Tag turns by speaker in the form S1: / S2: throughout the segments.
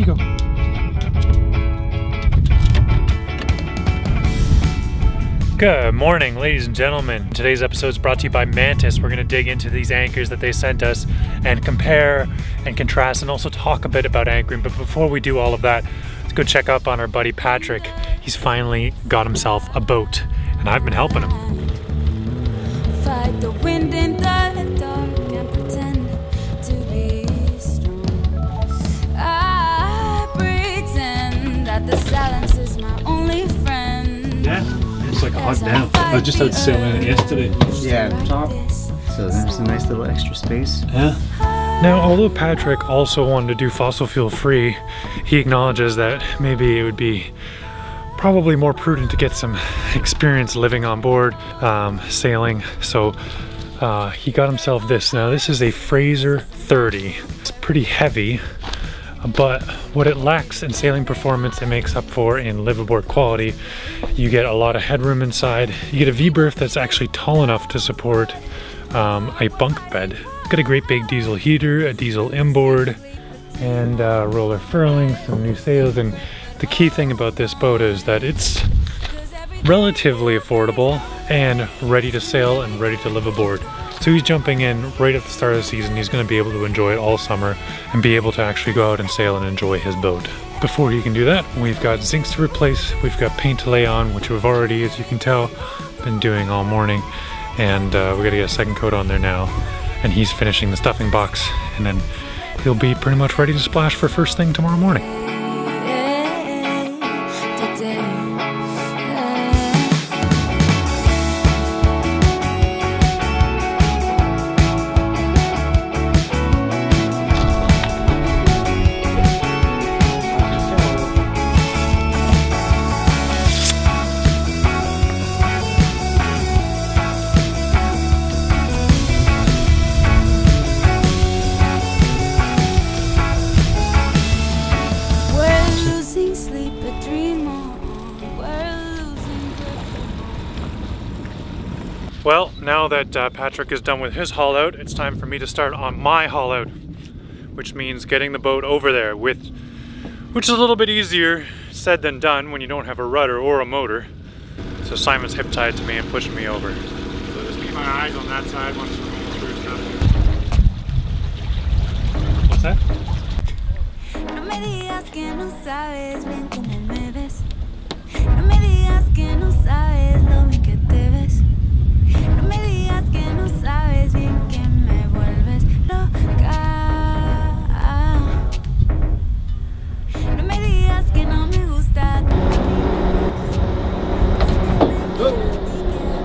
S1: you go. Good morning, ladies and gentlemen. Today's episode is brought to you by Mantus. We're going to dig into these anchors that they sent us and compare and contrast and also talk a bit about anchoring. But before we do all of that, let's go check up on our buddy Patrick. He's finally got himself a boat and I've been helping him.
S2: Fight the wind in the dark and pretend to be strong. I pretend that the silence is my only friend.
S1: Yeah, it's like a hot now. I was just out sailing it yesterday.
S3: Yeah, top. So there's a nice little extra space.
S1: Yeah. Now, although Patrick also wanted to do fossil fuel free, he acknowledges that maybe it would be probably more prudent to get some experience living on board, sailing. So he got himself this. Now this is a Fraser 30. It's pretty heavy, but what it lacks in sailing performance, it makes up for in liveaboard quality. You get a lot of headroom inside. You get a V-berth that's actually tall enough to support a bunk bed. Got a great big diesel heater, a diesel inboard, and roller furling, some new sails. And the key thing about this boat is that it's relatively affordable and ready to sail and ready to live aboard. So he's jumping in right at the start of the season. He's going to be able to enjoy it all summer and be able to actually go out and sail and enjoy his boat. Before he can do that, we've got zincs to replace, we've got paint to lay on, which we've already, as you can tell, been doing all morning. And we got to get a second coat on there now. And he's finishing the stuffing box, and then he'll be pretty much ready to splash for first thing tomorrow morning. Well, now that Patrick is done with his haul out, it's time for me to start on my haul out, which means getting the boat over there, which is a little bit easier said than done when you don't have a rudder or a motor. So Simon's hip tied to me and pushing me over. So just keep my eyes on that side once we're going through stuff. What's that?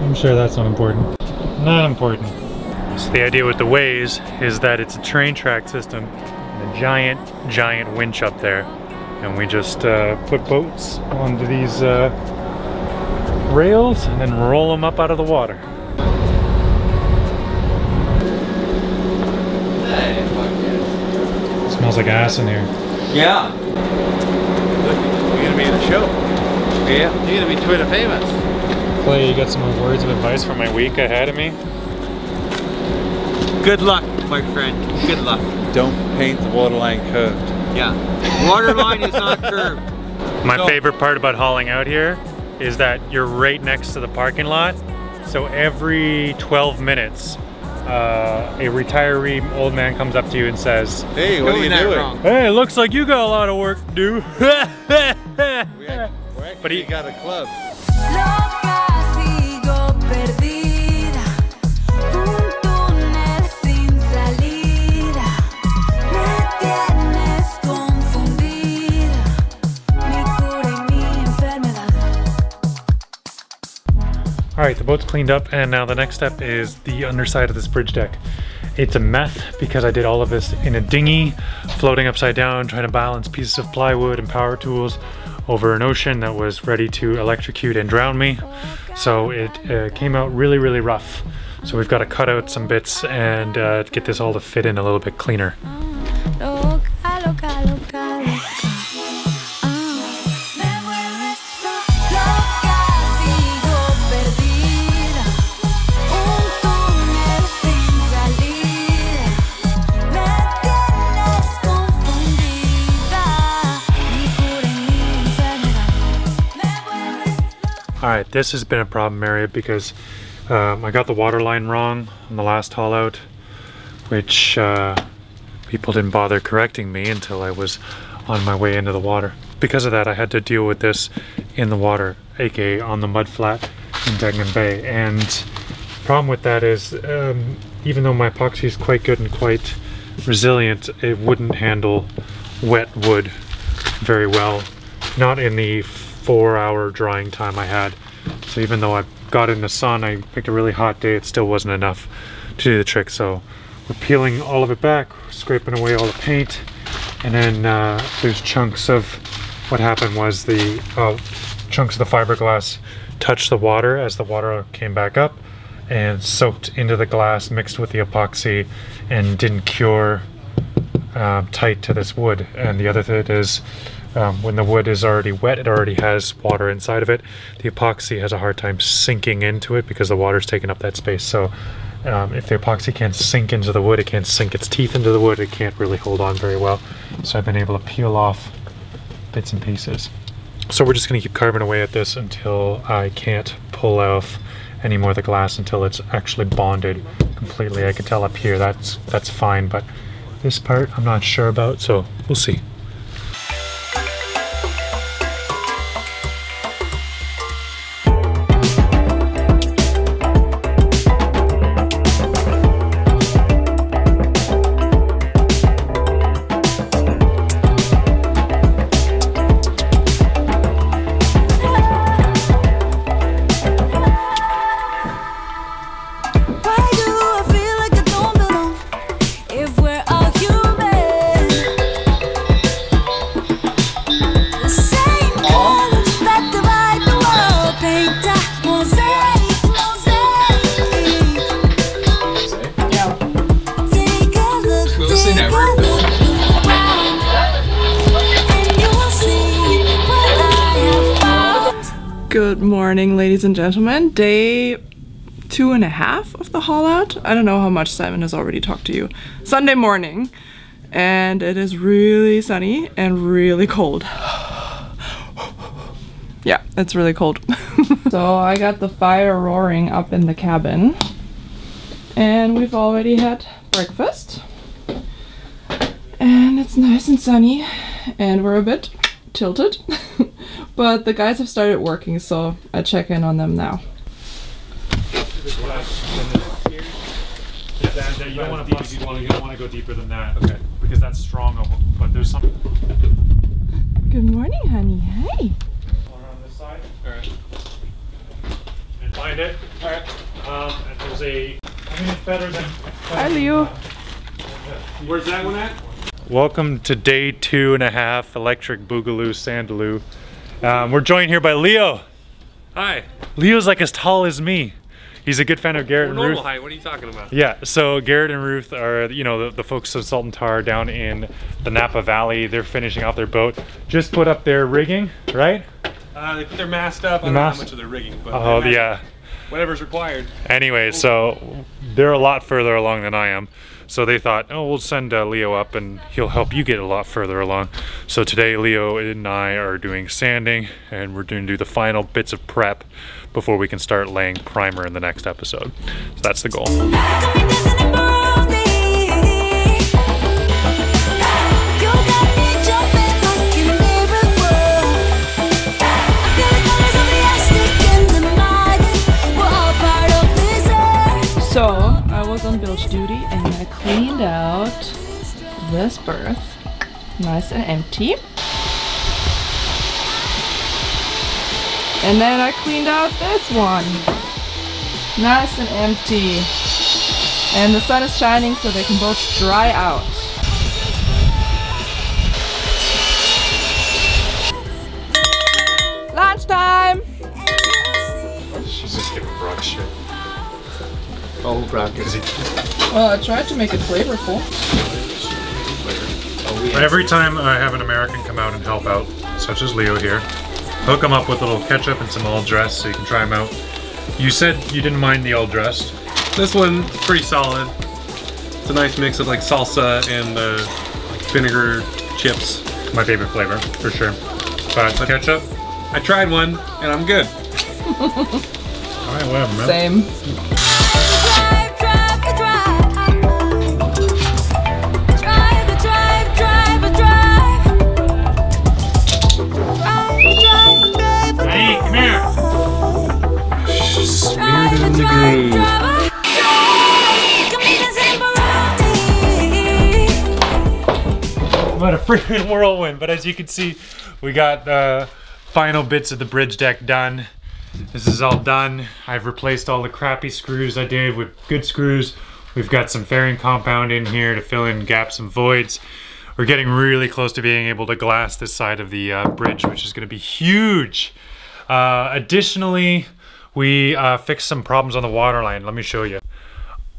S1: I'm sure that's not important. Not important. So the idea with the ways is that it's a train track system, and a giant winch up there, and we just put boats onto these rails and then roll them up out of the water. Smells like ass in here.
S4: Yeah. Look, you're gonna be in the show. Yeah. You're gonna be Twitter famous.
S1: Clay, you got some words of advice for my week ahead of me?
S4: Good luck, my friend. Good luck.
S5: Don't paint the waterline curved.
S4: Yeah. Waterline is not curved.
S1: My favorite part about hauling out here is that you're right next to the parking lot. So every 12 minutes, a retiree old man comes up to you and says,
S5: "Hey, what are you doing?"
S4: Wrong.
S1: "Hey, looks like you got a lot of work to do."
S5: But he got a club.
S1: Alright, the boat's cleaned up, and now the next step is the underside of this bridge deck. It's a mess because I did all of this in a dinghy, floating upside down, trying to balance pieces of plywood and power tools over an ocean that was ready to electrocute and drown me. So it came out really rough. So we've got to cut out some bits and get this all to fit in a little bit cleaner. Alright, this has been a problem area because I got the water line wrong on the last haul out, which people didn't bother correcting me until I was on my way into the water. Because of that, I had to deal with this in the water, aka on the mud flat in Degnam Bay. And the problem with that is, even though my epoxy is quite good and quite resilient, it wouldn't handle wet wood very well. Not in the 4-hour drying time I had. So even though I got in the sun, I picked a really hot day, it still wasn't enough to do the trick. So we're peeling all of it back, scraping away all the paint, and then there's chunks of what happened was the chunks of the fiberglass touched the water as the water came back up and soaked into the glass, mixed with the epoxy, and didn't cure tight to this wood. And the other thing is, when the wood is already wet, it already has water inside of it. The epoxy has a hard time sinking into it because the water's taking up that space. So if the epoxy can't sink into the wood, it can't sink its teeth into the wood, it can't really hold on very well. So I've been able to peel off bits and pieces. So we're just going to keep carving away at this until I can't pull off any more of the glass, until it's actually bonded completely. I can tell up here that's fine, but this part I'm not sure about, so we'll see.
S6: Good morning, ladies and gentlemen. Day 2.5 of the haul out. I don't know how much Simon has already talked to you. Sunday morning, and it is really sunny and really cold. Yeah, it's really cold. So I got the fire roaring up in the cabin, and we've already had breakfast, and it's nice and sunny, and we're a bit tilted. But the guys have started working, so I check in on them now.
S1: You don't want to bust, you don't want to go deeper than that, okay? Because that's strong, but there's something.
S6: Good morning, honey. Hey.
S1: Around this side. All right. And find it. All right. And there's a. I mean, it's better than.
S6: Hi, Leo.
S4: Where's that one at?
S1: Welcome to day 2.5, Electric Boogaloo Sandaloo. We're joined here by Leo.
S4: Hi.
S1: Leo's like as tall as me. He's a good fan of Garrett and Ruth.
S4: Normal height, what are you talking about?
S1: Yeah, so Garrett and Ruth are, you know, the folks of Salt and Tar down in the Napa Valley. They're finishing off their boat. Just put up their rigging, right?
S4: They put their mast up. I don't know how much of their rigging, but
S1: oh yeah,
S4: whatever's required.
S1: Anyway, so they're a lot further along than I am. So they thought, oh, we'll send Leo up and he'll help you get a lot further along. So today Leo and I are doing sanding, and we're going to do the final bits of prep before we can start laying primer in the next episode. So that's the goal.
S6: So I was on bilge duty and I cleaned out this berth, nice and empty. And then I cleaned out this one, nice and empty. And the sun is shining so they can both dry out. Lunchtime!
S1: She's just giving Brock shit.
S3: Oh, Brock is it?
S6: Well, I tried to make it flavorful.
S1: Every time I have an American come out and help out, such as Leo here, hook them up with a little ketchup and some all dressed so you can try them out. You said you didn't mind the all dressed.
S7: This one's pretty solid. It's a nice mix of like salsa and vinegar chips.
S1: My favorite flavor, for sure. But ketchup?
S7: I tried one and I'm good.
S1: Alright, whatever, man.
S6: Same.
S2: Drive, drive, drive, drive, drive, drive, drive, drive,
S1: Hey, come here.
S2: Spirit in the groove.
S1: What a freaking whirlwind, but as you can see, we got the final bits of the bridge deck done. This is all done. I've replaced all the crappy screws I did with good screws. We've got some fairing compound in here to fill in gaps and voids. We're getting really close to being able to glass this side of the bridge, which is going to be huge. Additionally, we fixed some problems on the water line. Let me show you.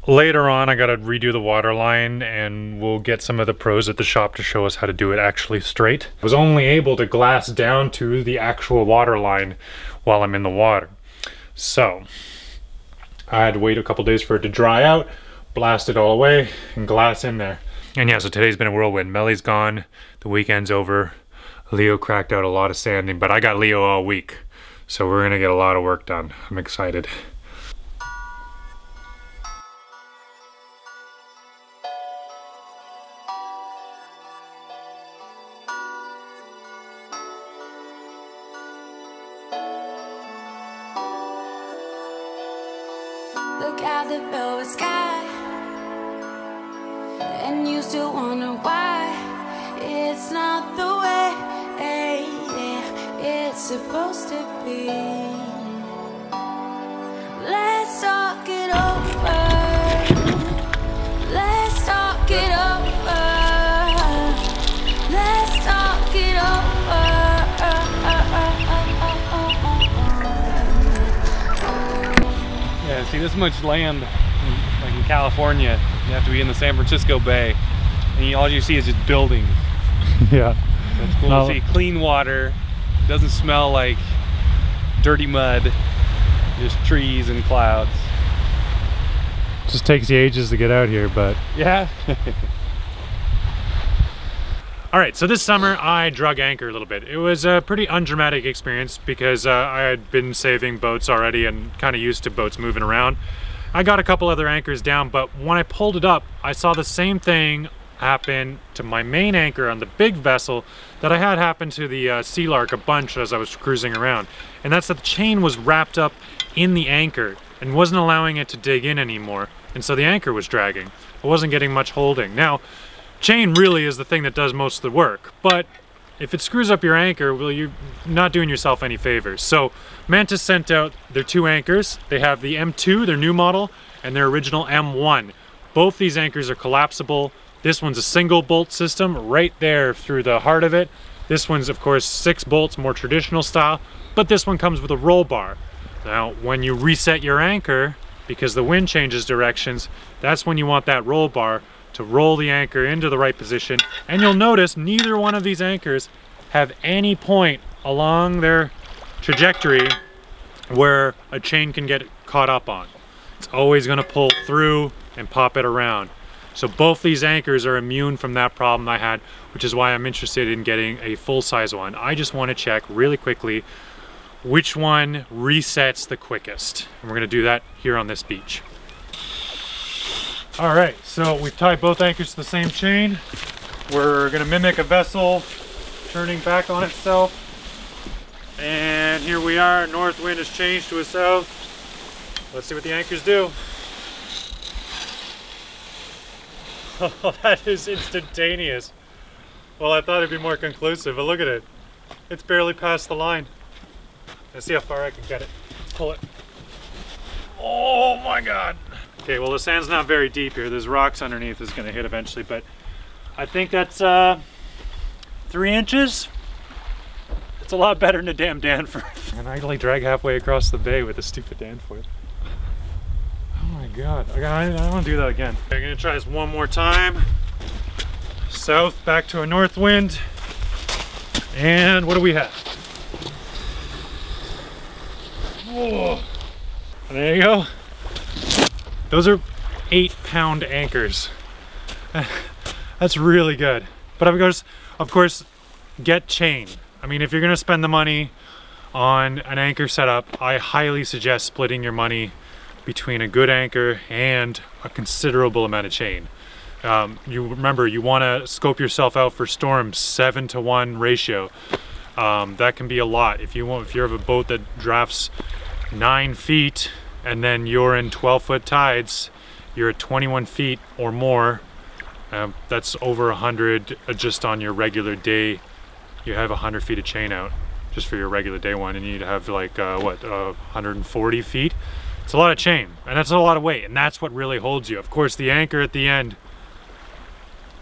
S1: Later on, I gotta redo the water line, and we'll get some of the pros at the shop to show us how to do it actually straight. I was only able to glass down to the actual water line while I'm in the water. So, I had to wait a couple days for it to dry out, blast it all away, and glass in there. And yeah, so today's been a whirlwind. Melly's gone, the weekend's over. Leo cracked out a lot of sanding, but I got Leo all week. So we're gonna get a lot of work done. I'm excited.
S2: Look at the velvet sky, and you still wonder why it's not the way it's supposed to be. Let's talk it over. Let's talk it over. Let's talk it over.
S7: Yeah, see this much land, like in California, you have to be in the San Francisco Bay, and all you see is just buildings.
S1: Yeah.
S7: So it's cool to see clean water. It doesn't smell like dirty mud, just trees and clouds.
S1: Just takes you ages to get out here, but
S7: Yeah.
S1: all right, so this summer I drug anchor a little bit. It was a pretty undramatic experience because I had been saving boats already and kind of used to boats moving around. I got a couple other anchors down, but when I pulled it up, I saw the same thing happen to my main anchor on the big vessel that I had happen to the Sea Lark a bunch as I was cruising around. And that's that the chain was wrapped up in the anchor and wasn't allowing it to dig in anymore. And so the anchor was dragging. I wasn't getting much holding. Now, chain really is the thing that does most of the work, but if it screws up your anchor, well, you're not doing yourself any favors. So Mantus sent out their two anchors. They have the M2, their new model, and their original M1. Both these anchors are collapsible. This one's a single bolt system right there through the heart of it. This one's, of course, 6 bolts, more traditional style, but this one comes with a roll bar. Now, when you reset your anchor, because the wind changes directions, that's when you want that roll bar to roll the anchor into the right position. And you'll notice neither one of these anchors have any point along their trajectory where a chain can get caught up on. It's always going to pull through and pop it around. So both these anchors are immune from that problem I had, which is why I'm interested in getting a full-size one. I just want to check really quickly which one resets the quickest. And we're going to do that here on this beach. All right, so we've tied both anchors to the same chain. We're gonna mimic a vessel turning back on itself. And here we are, north wind has changed to a south. Let's see what the anchors do. Oh, that is instantaneous. Well, I thought it'd be more conclusive, but look at it. It's barely past the line. Let's see how far I can get it. Pull it. Oh my God. Okay, well the sand's not very deep here. There's rocks underneath it's gonna hit eventually, but I think that's 3 inches. It's a lot better than a damn Danforth. And I like drag halfway across the bay with a stupid Danforth. Oh my God, I wanna do that again. I'm gonna try this one more time. South, back to a north wind. And what do we have? Whoa. There you go. Those are 8-pound anchors. That's really good. But of course, get chain. I mean, if you're gonna spend the money on an anchor setup, I highly suggest splitting your money between a good anchor and a considerable amount of chain. You remember, you want to scope yourself out for storms, 7-to-1 ratio. That can be a lot. If you have a boat that drafts 9 feet and then you're in 12-foot tides, you're at 21 feet or more. That's over 100 just on your regular day. You have 100 feet of chain out just for your regular day one, and you need to have like 140 feet. It's a lot of chain, and that's a lot of weight, and that's what really holds you. Of course, the anchor at the end,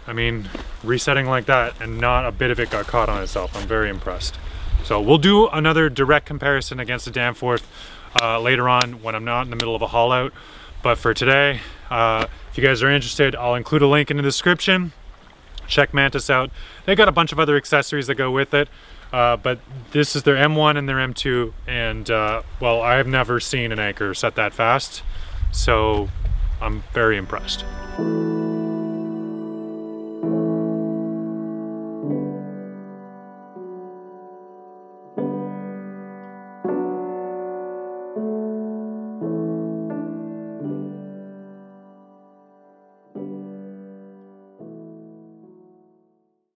S1: I mean, resetting like that and not a bit of it got caught on itself. I'm very impressed. So we'll do another direct comparison against the Danforth later on when I'm not in the middle of a haul out. But for today, if you guys are interested, I'll include a link in the description. Check Mantus out. They got a bunch of other accessories that go with it, but this is their M1 and their M2, and well, I've never seen an anchor set that fast, so I'm very impressed.